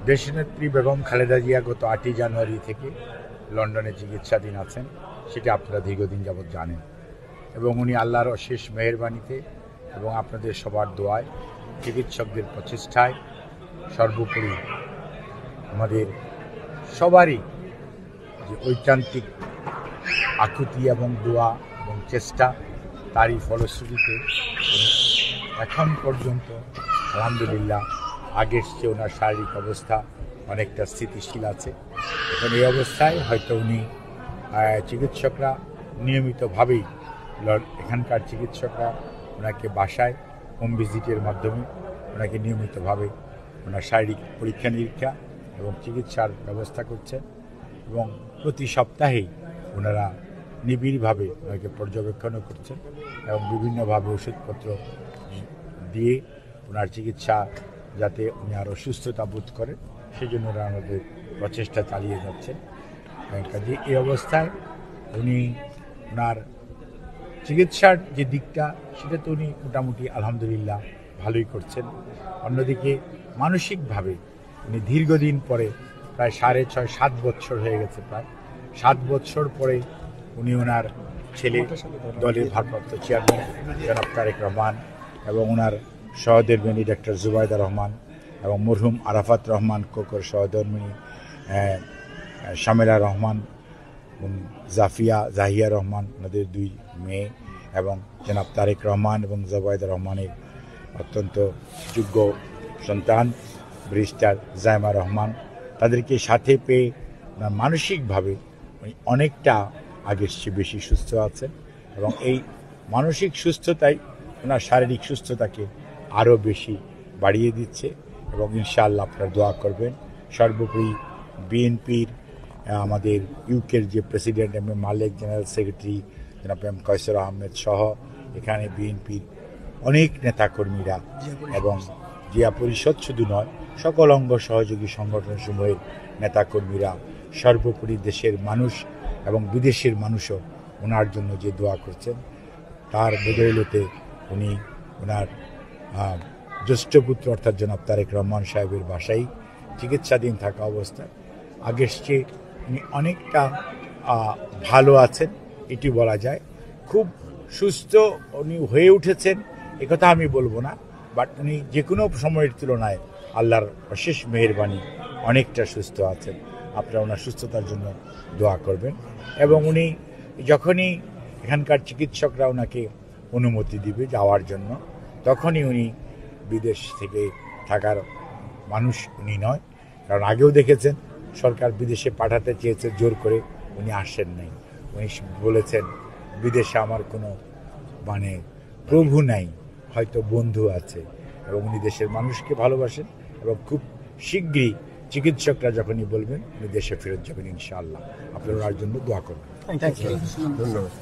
দেশনেত্রী বেগম খালেদা জিয়া গত 8ই জানুয়ারি থেকে লন্ডনে চিকিৎসাধীন আছেন, সেটা আপনারা দীর্ঘদিন যাবৎ জানেন। এবং উনি আল্লাহর অশেষ মেহেরবানিতে এবং আপনাদের সবার দোয়ায়, চিকিৎসকদের প্রচেষ্টায়, সর্বোপরি আমাদের সবারই যে ঐকান্তিক আকুতি এবং দোয়া এবং চেষ্টা, তারই ফলশ্রুতিতে এখন পর্যন্ত আলহামদুলিল্লাহ আগের চেয়ে ওনার শারীরিক অবস্থা অনেকটা স্থিতিশীল আছে। এখন এই অবস্থায় হয়তো উনি চিকিৎসকরা নিয়মিতভাবেই, এখানকার চিকিৎসকরা ওনাকে বাসায় হোম ভিজিটের মাধ্যমে ওনাকে নিয়মিতভাবে ওনার শারীরিক পরীক্ষা নিরীক্ষা এবং চিকিৎসার ব্যবস্থা করছেন এবং প্রতি সপ্তাহেই ওনারা নিবিড়ভাবে ওনাকে পর্যবেক্ষণও করছেন এবং বিভিন্নভাবে ওষুধপত্র দিয়ে ওনার চিকিৎসা যাতে উনি আরও সুস্থতা বোধ করেন সেজন্য ওরা আমাদের প্রচেষ্টা চালিয়ে যাচ্ছেন। কাজে এই অবস্থায় উনি ওনার চিকিৎসার যে দিকটা সেটা তো উনি মোটামুটি আলহামদুলিল্লাহ ভালোই করছেন। অন্যদিকে মানসিকভাবে উনি দীর্ঘদিন পরে প্রায় 6.5-7 বছর হয়ে গেছে, প্রায় 7 বছর পরে উনি ওনার ছেলে, দলের ভারপ্রাপ্ত চেয়ারম্যান জনাব তারেক রহমান এবং ওনার সহধর্মিণী ডক্টর জুবাইদা রহমান এবং মরহুম আরাফাত রহমান কোকর সহধর্মিণী শামেলা রহমান এবং জাহিয়া রহমান, ওনাদের 2 মেয়ে এবং জনাব তারেক রহমান এবং জুবাইদা রহমানের অত্যন্ত যোগ্য সন্তান ব্যারিস্টার জাইমা রহমান, তাদেরকে সাথে পেয়ে মানসিকভাবে অনেকটা আগের চেয়ে বেশি সুস্থ আছেন এবং এই মানসিক সুস্থতাই ওনার শারীরিক সুস্থতাকে আরও বেশি বাড়িয়ে দিচ্ছে এবং ইনশাআল্লাহ আপনারা দোয়া করবেন। সর্বোপরি বিএনপির আমাদের ইউকের যে president M A Malek, general secretary জনাব এম কয়সর আহমেদ সহ এখানে বিএনপির অনেক নেতাকর্মীরা এবং জিয়া পরিষদ শুধু নয়, সকল অঙ্গ সহযোগী সংগঠনসমূহের নেতাকর্মীরা, সর্বোপরি দেশের মানুষ এবং বিদেশের মানুষও ওনার জন্য যে দোয়া করছেন, তার বদৌলতে উনি ওনার জ্যেষ্ঠপুত্র অর্থাৎ জনাব তারেক রহমান সাহেবের বাসায় চিকিৎসাধীন থাকা অবস্থায় আগের চেয়ে উনি অনেকটা ভালো আছেন, এটি বলা যায়। খুব সুস্থ উনি হয়ে উঠেছেন একথা আমি বলবো না, বাট উনি যে কোনো সময়ের তুলনায় আল্লাহর অশেষ মেহেরবানি অনেকটা সুস্থ আছেন। আপনারা ওনার সুস্থতার জন্য দোয়া করবেন এবং উনি যখনই এখানকার চিকিৎসকরা ওনাকে অনুমতি দিবে যাওয়ার জন্য, তখনই উনি বিদেশ থেকে থাকার মানুষ উনি নয়। কারণ আগেও দেখেছেন সরকার বিদেশে পাঠাতে চেয়েছে, জোর করে উনি আসেন নাই। উনি বলেছেন বিদেশে আমার কোনো প্রভু নাই, হয়তো বন্ধু আছে, এবং উনি দেশের মানুষকে ভালোবাসেন এবং খুব শীঘ্রই চিকিৎসকরা যখনই বলবেন উনি দেশে ফেরত যাবেন ইনশাআল্লাহ। আপনারা ওনার জন্য দোয়া করবেন। ধন্যবাদ।